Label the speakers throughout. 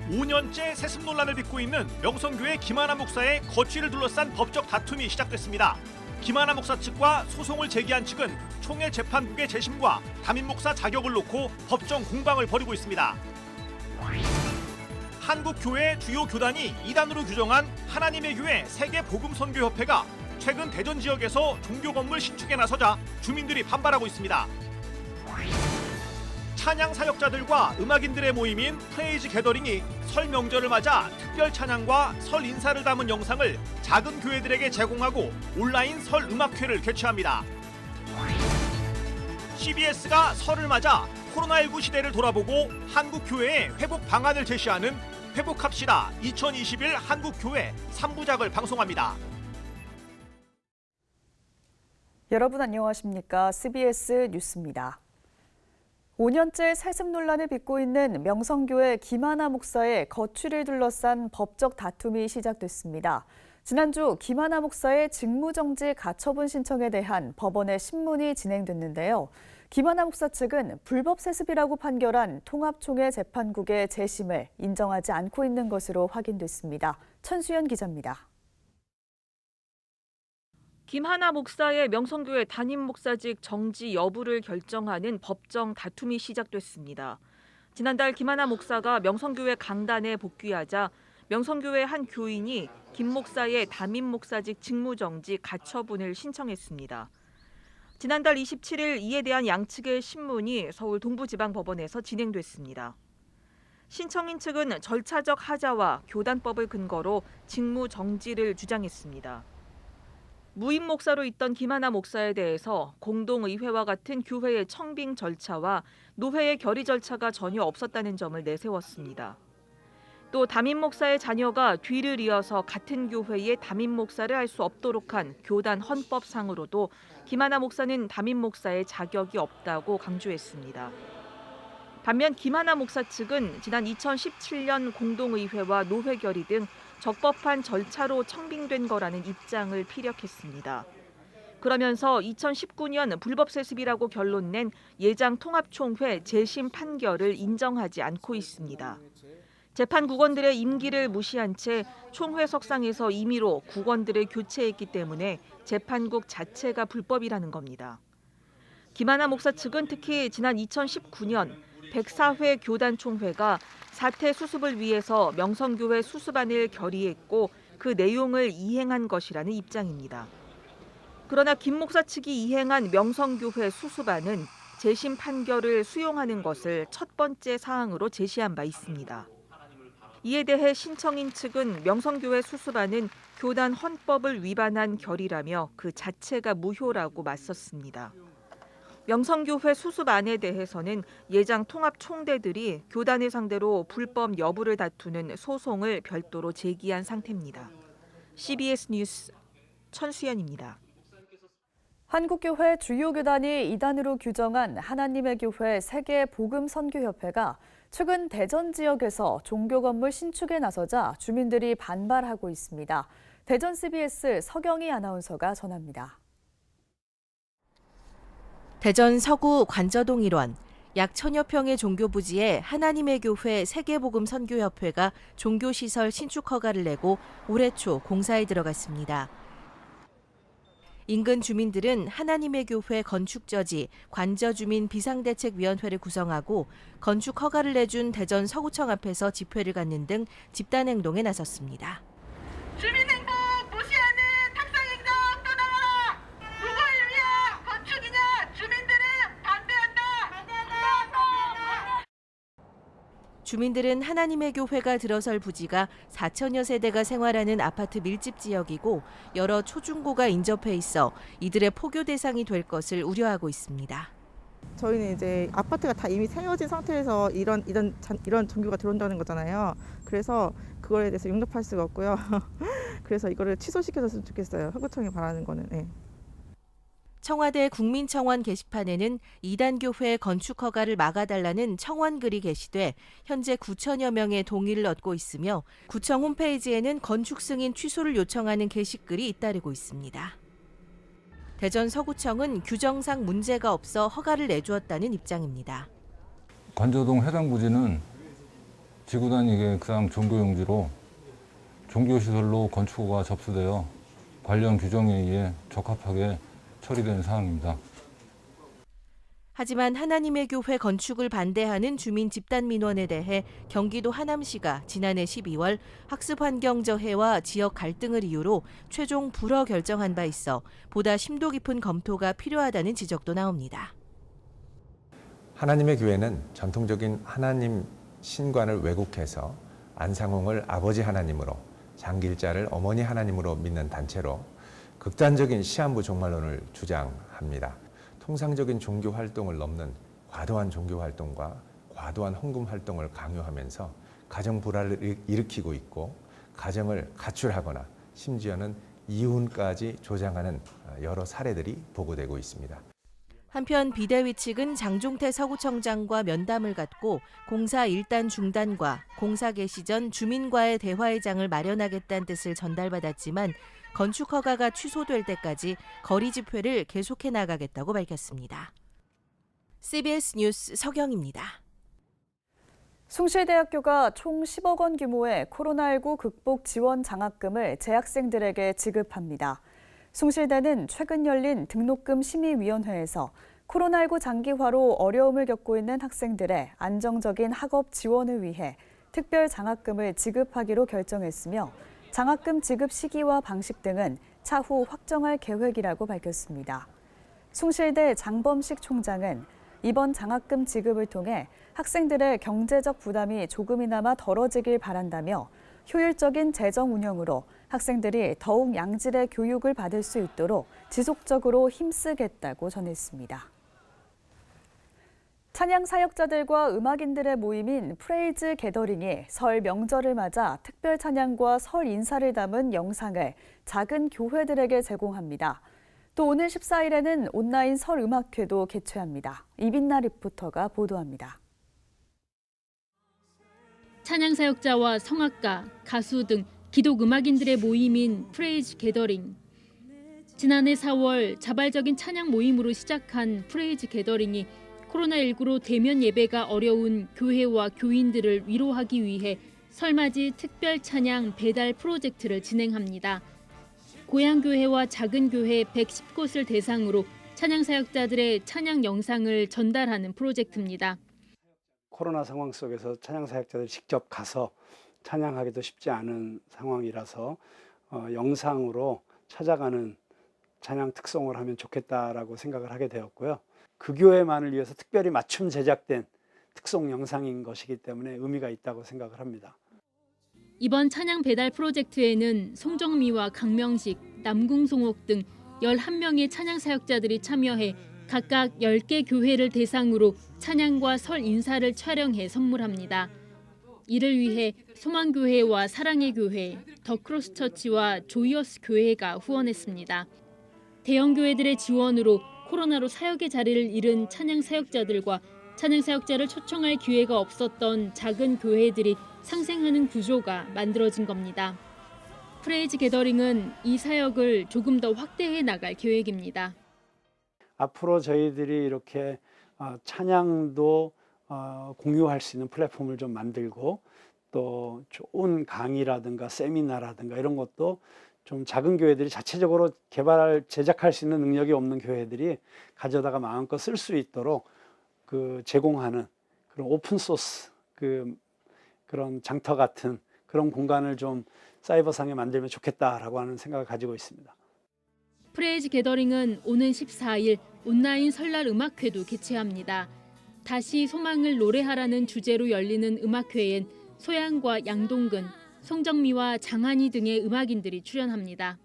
Speaker 1: 5년째 세습 논란을 빚고 있는 명성교회 김하나 목사의 거취를 둘러싼 법적 다툼이 시작됐습니다. 김하나 목사 측과 소송을 제기한 측은 총회 재판국의 재심과 담임 목사 자격을 놓고 법정 공방을 벌이고 있습니다. 한국 교회 주요 교단이 이단으로 규정한 하나님의 교회 세계복음선교협회가 최근 대전 지역에서 종교 건물 신축에 나서자 주민들이 반발하고 있습니다. 찬양 사역자들과 음악인들의 모임인 프레이즈 게더링이 설 명절을 맞아 특별 찬양과 설 인사를 담은 영상을 작은 교회들에게 제공하고 온라인 설 음악회를 개최합니다. CBS가 설을 맞아 코로나19 시대를 돌아보고 한국 교회의 회복 방안을 제시하는 회복합시다 2021 한국교회 3부작을 방송합니다.
Speaker 2: 여러분 안녕하십니까? CBS 뉴스입니다. 5년째 세습 논란을 빚고 있는 명성교회 김하나 목사의 거취를 둘러싼 법적 다툼이 시작됐습니다. 지난주 김하나 목사의 직무정지 가처분 신청에 대한 법원의 심문이 진행됐는데요. 김하나 목사 측은 불법 세습이라고 판결한 통합총회 재판국의 재심을 인정하지 않고 있는 것으로 확인됐습니다. 천수연 기자입니다.
Speaker 3: 김하나 목사의 명성교회 담임 목사직 정지 여부를 결정하는 법정 다툼이 시작됐습니다. 지난달 김하나 목사가 명성교회 강단에 복귀하자 명성교회 한 교인이 김 목사의 담임 목사직 직무정지 가처분을 신청했습니다. 지난달 27일 이에 대한 양측의 신문이 서울 동부지방법원에서 진행됐습니다. 신청인 측은 절차적 하자와 교단법을 근거로 직무정지를 주장했습니다. 무임 목사로 있던 김하나 목사에 대해서 공동의회와 같은 교회의 청빙 절차와 노회의 결의 절차가 전혀 없었다는 점을 내세웠습니다. 또 담임 목사의 자녀가 뒤를 이어서 같은 교회의 담임 목사를 할 수 없도록 한 교단 헌법상으로도 김하나 목사는 담임 목사의 자격이 없다고 강조했습니다. 반면 김하나 목사 측은 지난 2017년 공동의회와 노회 결의 등 적법한 절차로 청빙된 거라는 입장을 피력했습니다. 그러면서 2019년 불법 세습이라고 결론낸 예장 통합총회 재심 판결을 인정하지 않고 있습니다. 재판 국원들의 임기를 무시한 채 총회석상에서 임의로 국원들을 교체했기 때문에 재판국 자체가 불법이라는 겁니다. 김하나 목사 측은 특히 지난 2019년 104회 교단총회가 사태 수습을 위해서 명성교회 수습안을 결의했고 그 내용을 이행한 것이라는 입장입니다. 그러나 김 목사 측이 이행한 명성교회 수습안은 재심 판결을 수용하는 것을 첫 번째 사항으로 제시한 바 있습니다. 이에 대해 신청인 측은 명성교회 수습안은 교단 헌법을 위반한 결의라며 그 자체가 무효라고 맞섰습니다. 명성교회 수습안에 대해서는 예장 통합 총대들이 교단을 상대로 불법 여부를 다투는 소송을 별도로 제기한 상태입니다. CBS 뉴스 천수연입니다.
Speaker 2: 한국교회 주요 교단이 이단으로 규정한 하나님의 교회 세계복음선교협회가 최근 대전 지역에서 종교 건물 신축에 나서자 주민들이 반발하고 있습니다. 대전 CBS 서경희 아나운서가 전합니다.
Speaker 4: 대전 서구 관저동 일원 약 1000여 평의 종교 부지에 하나님의 교회 세계복음선교협회가 종교시설 신축 허가를 내고 올해 초 공사에 들어갔습니다. 인근 주민들은 하나님의 교회 건축저지 관저주민 비상대책위원회를 구성하고 건축 허가를 내준 대전 서구청 앞에서 집회를 갖는 등 집단행동에 나섰습니다.
Speaker 5: 주민행복 무시하는 탁상행정 떠나라! 누구를 위한 건축이냐? 주민들은 반대한다!
Speaker 4: 주민들은 하나님의 교회가 들어설 부지가 4천여 세대가 생활하는 아파트 밀집 지역이고 여러 초중고가 인접해 있어 이들의 포교 대상이 될 것을 우려하고 있습니다.
Speaker 6: 저희는 이제 아파트가 다 이미 세워진 상태에서 이런 종교가 들어온다는 거잖아요. 그래서 그거에 대해서 용납할 수가 없고요. 그래서 이거를 취소시켜줬으면 좋겠어요. 서구청이 바라는 거는. 네.
Speaker 4: 청와대 국민청원 게시판에는 이단교회 건축 허가를 막아달라는 청원글이 게시돼 현재 9천여 명의 동의를 얻고 있으며 구청 홈페이지에는 건축 승인 취소를 요청하는 게시글이 잇따르고 있습니다. 대전 서구청은 규정상 문제가 없어 허가를 내주었다는 입장입니다.
Speaker 7: 관저동 해당 부지는 지구단 이객상 종교용지로 종교시설로 건축허가 접수되어 관련 규정에 의해 적합하게 처리된 사항입니다.
Speaker 4: 하지만 하나님의 교회 건축을 반대하는 주민 집단 민원에 대해 경기도 하남시가 지난해 12월 학습환경저해와 지역 갈등을 이유로 최종 불허 결정한 바 있어 보다 심도 깊은 검토가 필요하다는 지적도 나옵니다.
Speaker 8: 하나님의 교회는 전통적인 하나님 신관을 왜곡해서 안상홍을 아버지 하나님으로, 장길자를 어머니 하나님으로 믿는 단체로 극단적인 시한부 종말론을 주장합니다. 통상적인 종교 활동을 넘는 과도한 종교 활동과 과도한 헌금 활동을 강요하면서 가정 불화를 일으키고 있고, 가정을 가출하거나 심지어는 이혼까지 조장하는 여러 사례들이 보고되고 있습니다.
Speaker 4: 한편 비대위 측은 장종태 서구청장과 면담을 갖고 공사 일단 중단과 공사 개시 전 주민과의 대화의 장을 마련하겠다는 뜻을 전달받았지만 건축 허가가 취소될 때까지 거리 집회를 계속해 나가겠다고 밝혔습니다. CBS 뉴스 서경입니다.
Speaker 2: 숭실대학교가 총 10억 원 규모의 코로나19 극복 지원 장학금을 재학생들에게 지급합니다. 숭실대는 최근 열린 등록금 심의위원회에서 코로나19 장기화로 어려움을 겪고 있는 학생들의 안정적인 학업 지원을 위해 특별 장학금을 지급하기로 결정했으며 장학금 지급 시기와 방식 등은 차후 확정할 계획이라고 밝혔습니다. 숭실대 장범식 총장은 이번 장학금 지급을 통해 학생들의 경제적 부담이 조금이나마 덜어지길 바란다며 효율적인 재정 운영으로 학생들이 더욱 양질의 교육을 받을 수 있도록 지속적으로 힘쓰겠다고 전했습니다. 찬양 사역자들과 음악인들의 모임인 프레이즈 게더링이 설 명절을 맞아 특별 찬양과 설 인사를 담은 영상을 작은 교회들에게 제공합니다. 또 오늘 14일에는 온라인 설 음악회도 개최합니다. 이빈나 리포터가 보도합니다.
Speaker 9: 찬양 사역자와 성악가, 가수 등 기독 음악인들의 모임인 프레이즈 게더링. 지난해 4월 자발적인 찬양 모임으로 시작한 프레이즈 게더링이 코로나19로 대면 예배가 어려운 교회와 교인들을 위로하기 위해 설맞이 특별 찬양 배달 프로젝트를 진행합니다. 고향교회와 작은 교회 110곳을 대상으로 찬양 사역자들의 찬양 영상을 전달하는 프로젝트입니다.
Speaker 10: 코로나 상황 속에서 찬양 사역자들이 직접 가서 찬양하기도 쉽지 않은 상황이라서 영상으로 찾아가는 찬양 특송을 하면 좋겠다라고 생각을 하게 되었고요. 그 교회만을 위해서 특별히 맞춤 제작된 특송 영상인 것이기 때문에 의미가 있다고 생각을 합니다.
Speaker 9: 이번 찬양 배달 프로젝트에는 송정미와 강명식, 남궁송옥 등 11명의 찬양 사역자들이 참여해 각각 10개 교회를 대상으로 찬양과 설 인사를 촬영해 선물합니다. 이를 위해 소망교회와 사랑의 교회, 더 크로스처치와 조이어스 교회가 후원했습니다. 대형 교회들의 지원으로 코로나로 사역의 자리를 잃은 찬양 사역자들과 찬양 사역자를 초청할 기회가 없었던 작은 교회들이 상생하는 구조가 만들어진 겁니다. 프레이즈 게더링은 이 사역을 조금 더 확대해 나갈 계획입니다.
Speaker 10: 앞으로 저희들이 이렇게 찬양도 공유할 수 있는 플랫폼을 좀 만들고 또 좋은 강의라든가 세미나라든가 이런 것도 좀 작은 교회들이 자체적으로 제작할 수 있는 능력이 없는 교회들이 가져다가 마음껏 쓸 수 있도록 제공하는 그런 오픈 소스 그런 장터 같은 그런 공간을 좀 사이버상에 만들면 좋겠다라고 하는 생각을 가지고 있습니다.
Speaker 9: 프레이즈 게더링은 오는 14일 온라인 설날 음악회도 개최합니다. 다시 소망을 노래하라는 주제로 열리는 음악회엔 소양과 양동근, 송정미와 장한희 등의 음악인들이 출연합니다.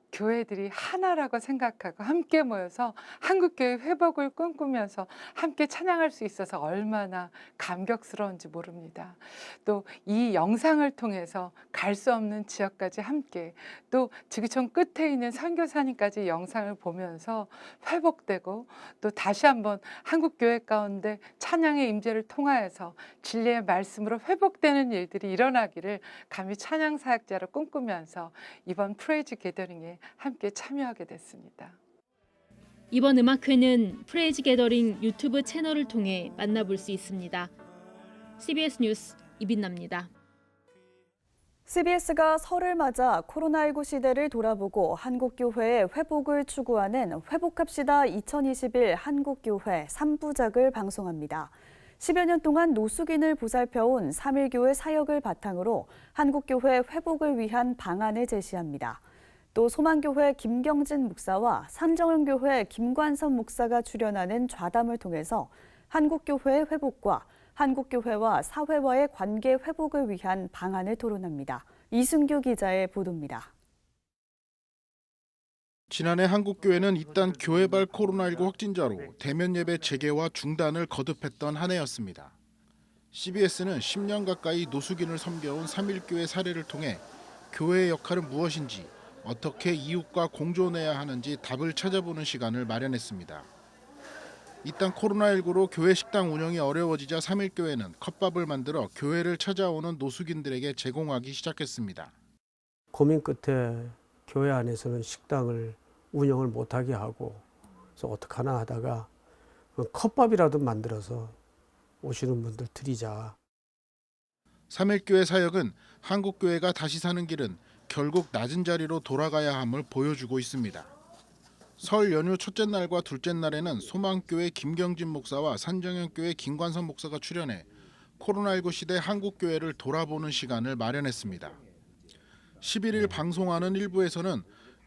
Speaker 11: 교회들이 하나라고 생각하고 함께 모여서 한국교회 회복을 꿈꾸면서 함께 찬양할 수 있어서 얼마나 감격스러운지 모릅니다. 또 이 영상을 통해서 갈 수 없는 지역까지 함께 또 지구촌 끝에 있는 선교사님까지 영상을 보면서 회복되고 또 다시 한번 한국교회 가운데 찬양의 임재를 통하여서 진리의 말씀으로 회복되는 일들이 일어나기를 감히 찬양 사역자로 꿈꾸면서 이번 프레이즈 게더링에 함께 참여하게 됐습니다.
Speaker 9: 이번 음악회는 프레이즈 게더링 유튜브 채널을 통해 만나볼 수 있습니다. CBS 뉴스 이빈나입니다.
Speaker 2: CBS가 설을 맞아 코로나19 시대를 돌아보고 한국교회의 회복을 추구하는 회복합시다 2021 한국교회 3부작을 방송합니다. 10여 년 동안 노숙인을 보살펴온 3.1교회 사역을 바탕으로 한국교회 회복을 위한 방안을 제시합니다. 또 소망교회 김경진 목사와 산정현교회 김관선 목사가 출연하는 좌담을 통해서 한국교회의 회복과 한국교회와 사회와의 관계 회복을 위한 방안을 토론합니다. 이순규 기자의 보도입니다.
Speaker 12: 지난해 한국교회는 잇단 교회발 코로나19 확진자로 대면 예배 재개와 중단을 거듭했던 한 해였습니다. CBS는 10년 가까이 노숙인을 섬겨온 3.1교회 사례를 통해 교회의 역할은 무엇인지, 어떻게 이웃과 공존해야 하는지 답을 찾아보는 시간을 마련했습니다. 잇단 코로나19로 교회 식당 운영이 어려워지자 3.1교회는 컵밥을 만들어 교회를 찾아오는 노숙인들에게 제공하기 시작했습니다.
Speaker 13: 고민 끝에 교회 안에서는 식당을 운영을 못하게 하고, 그래서 어떡하나 하다가 컵밥이라도 만들어서 오시는 분들 드리자.
Speaker 12: 3.1교회 사역은 한국교회가 다시 사는 길은 결국 낮은 자리로 돌아가야 함을 보여주고 있습니다. 설 연휴 첫째 날과 둘째 날에는 소망교회 김경진 목사와 산정현교회 김관선 목사가 출연해 코로나19 시대 한국교회를 돌아보는 시간을 마련했습니다. 11일 방송하는 일부에서는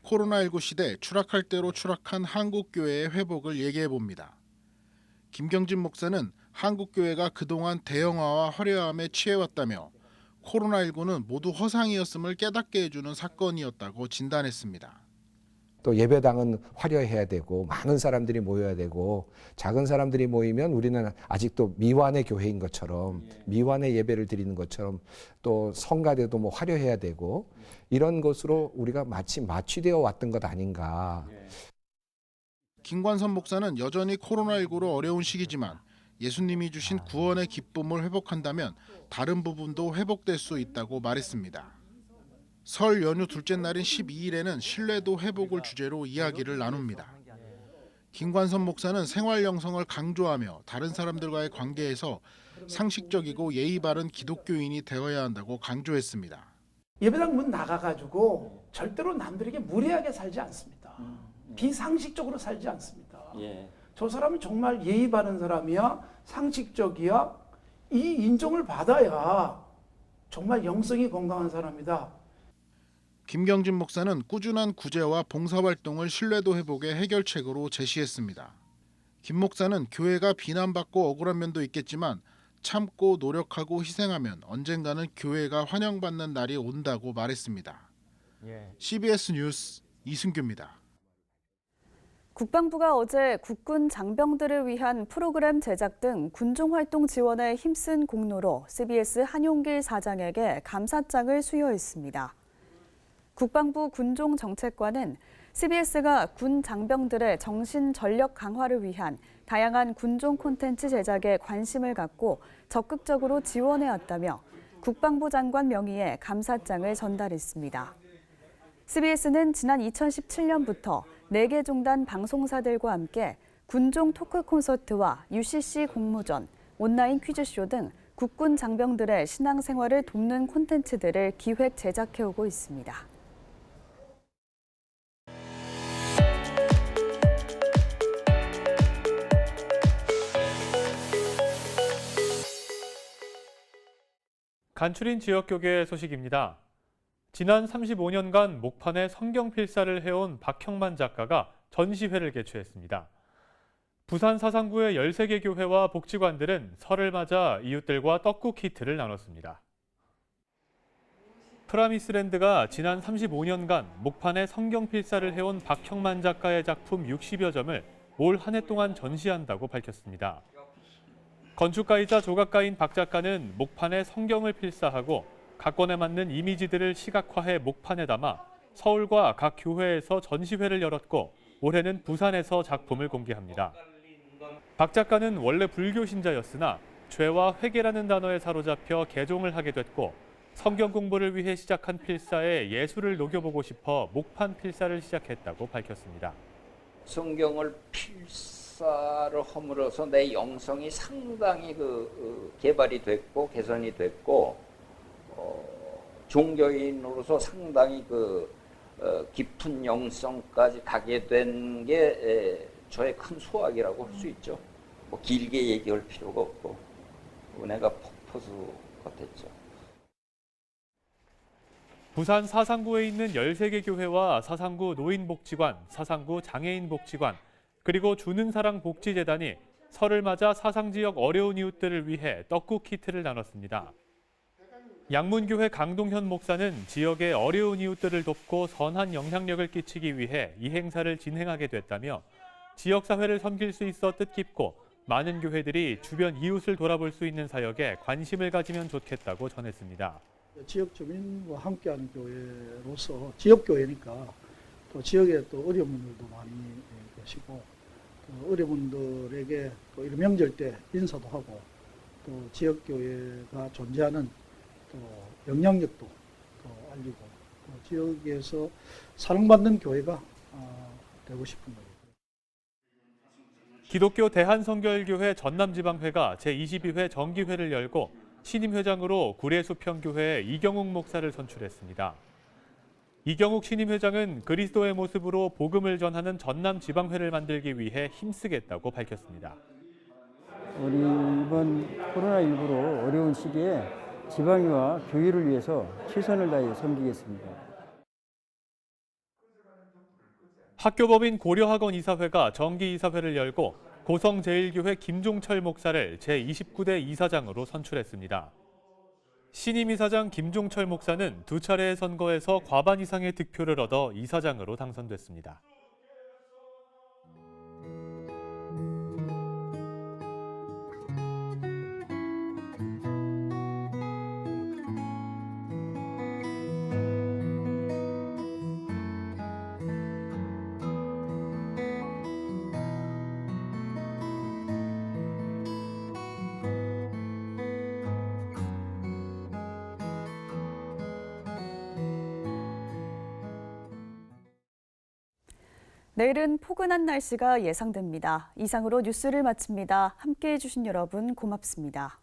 Speaker 12: 코로나19 시대 추락할 대로 추락한 한국교회의 회복을 얘기해봅니다. 김경진 목사는 한국교회가 그동안 대형화와 화려함에 취해왔다며 코로나19는 모두 허상이었음을 깨닫게 해주는 사건이었다고 진단했습니다.
Speaker 14: 또 예배당은 화려해야 되고 많은 사람들이 모여야 되고, 작은 사람들이 모이면 우리는 아직도 미완의 교회인 것처럼, 미완의 예배를 드리는 것처럼, 또 성가대도 뭐 화려해야 되고, 이런 것으로 우리가 마치 마취되어 왔던 것 아닌가.
Speaker 12: 김관선 목사는 여전히 코로나19로 어려운 시기지만 예수님이 주신 구원의 기쁨을 회복한다면 다른 부분도 회복될 수 있다고 말했습니다. 설 연휴 둘째 날인 12일에는 신뢰도 회복을 주제로 이야기를 나눕니다. 김관선 목사는 생활 영성을 강조하며 다른 사람들과의 관계에서 상식적이고 예의 바른 기독교인이 되어야 한다고 강조했습니다.
Speaker 15: 예배당 문 나가가지고 절대로 남들에게 무례하게 살지 않습니다. 비상식적으로 살지 않습니다. 저 사람은 정말 예의 바른 사람이야, 상식적이야, 이 인정을 받아야 정말 영성이 건강한 사람이다.
Speaker 12: 김경진 목사는 꾸준한 구제와 봉사활동을 신뢰도 회복의 해결책으로 제시했습니다. 김 목사는 교회가 비난받고 억울한 면도 있겠지만 참고 노력하고 희생하면 언젠가는 교회가 환영받는 날이 온다고 말했습니다. CBS 뉴스 이순규입니다.
Speaker 2: 국방부가 어제 국군 장병들을 위한 프로그램 제작 등 군종활동 지원에 힘쓴 공로로 CBS 한용길 사장에게 감사장을 수여했습니다. 국방부 군종정책관은 CBS가 군 장병들의 정신 전력 강화를 위한 다양한 군종 콘텐츠 제작에 관심을 갖고 적극적으로 지원해왔다며 국방부 장관 명의의 감사장을 전달했습니다. CBS는 지난 2017년부터 4개 종단 방송사들과 함께 군종 토크 콘서트와 UCC 공모전, 온라인 퀴즈쇼 등 국군 장병들의 신앙생활을 돕는 콘텐츠들을 기획 제작해오고 있습니다.
Speaker 16: 간추린 지역교계 소식입니다. 지난 35년간 목판에 성경 필사를 해온 박형만 작가가 전시회를 개최했습니다. 부산 사상구의 13개 교회와 복지관들은 설을 맞아 이웃들과 떡국 키트를 나눴습니다. 프라미스랜드가 지난 35년간 목판에 성경 필사를 해온 박형만 작가의 작품 60여 점을 올 한 해 동안 전시한다고 밝혔습니다. 건축가이자 조각가인 박 작가는 목판에 성경을 필사하고 각권에 맞는 이미지들을 시각화해 목판에 담아 서울과 각 교회에서 전시회를 열었고 올해는 부산에서 작품을 공개합니다. 박 작가는 원래 불교 신자였으나 죄와 회개라는 단어에 사로잡혀 개종을 하게 됐고 성경 공부를 위해 시작한 필사에 예술을 녹여보고 싶어 목판 필사를 시작했다고 밝혔습니다.
Speaker 17: 성경을 필사 목사를 허물어서 내 영성이 상당히 개발이 됐고 개선이 됐고 종교인으로서 상당히 깊은 영성까지 가게 된 게 저의 큰 수확이라고 할 수 있죠. 뭐 길게 얘기할 필요가 없고 은혜가 폭포수 같았죠.
Speaker 16: 부산 사상구에 있는 13개 교회와 사상구 노인복지관, 사상구 장애인복지관, 그리고 주는사랑 복지재단이 설을 맞아 사상지역 어려운 이웃들을 위해 떡국 키트를 나눴습니다. 양문교회 강동현 목사는 지역의 어려운 이웃들을 돕고 선한 영향력을 끼치기 위해 이 행사를 진행하게 됐다며 지역사회를 섬길 수 있어 뜻깊고 많은 교회들이 주변 이웃을 돌아볼 수 있는 사역에 관심을 가지면 좋겠다고 전했습니다.
Speaker 18: 지역 주민과 함께하는 교회로서 지역 교회니까 또 지역에 또 어려운 분들도 많이 계시고 또 어려운 분들에게 또 이런 명절 때 인사도 하고 또 지역 교회가 존재하는 또 영향력도 또 알리고 또 지역에서 사랑받는 교회가 되고 싶은 거예요.
Speaker 16: 기독교 대한성결교회 전남지방회가 제22회 정기회를 열고 신임회장으로 구례수평교회 이경욱 목사를 선출했습니다. 이경욱 신임회장은 그리스도의 모습으로 복음을 전하는 전남지방회를 만들기 위해 힘쓰겠다고 밝혔습니다.
Speaker 19: 우리 이번 코로나19로 어려운 시기에 지방의와 교회를 위해서 최선을 다해 섬기겠습니다.
Speaker 16: 학교법인 고려학원 이사회가 정기이사회를 열고 고성제일교회 김종철 목사를 제29대 이사장으로 선출했습니다. 신임 이사장 김종철 목사는 2차례의 선거에서 과반 이상의 득표를 얻어 이사장으로 당선됐습니다.
Speaker 2: 내일은 포근한 날씨가 예상됩니다. 이상으로 뉴스를 마칩니다. 함께해 주신 여러분 고맙습니다.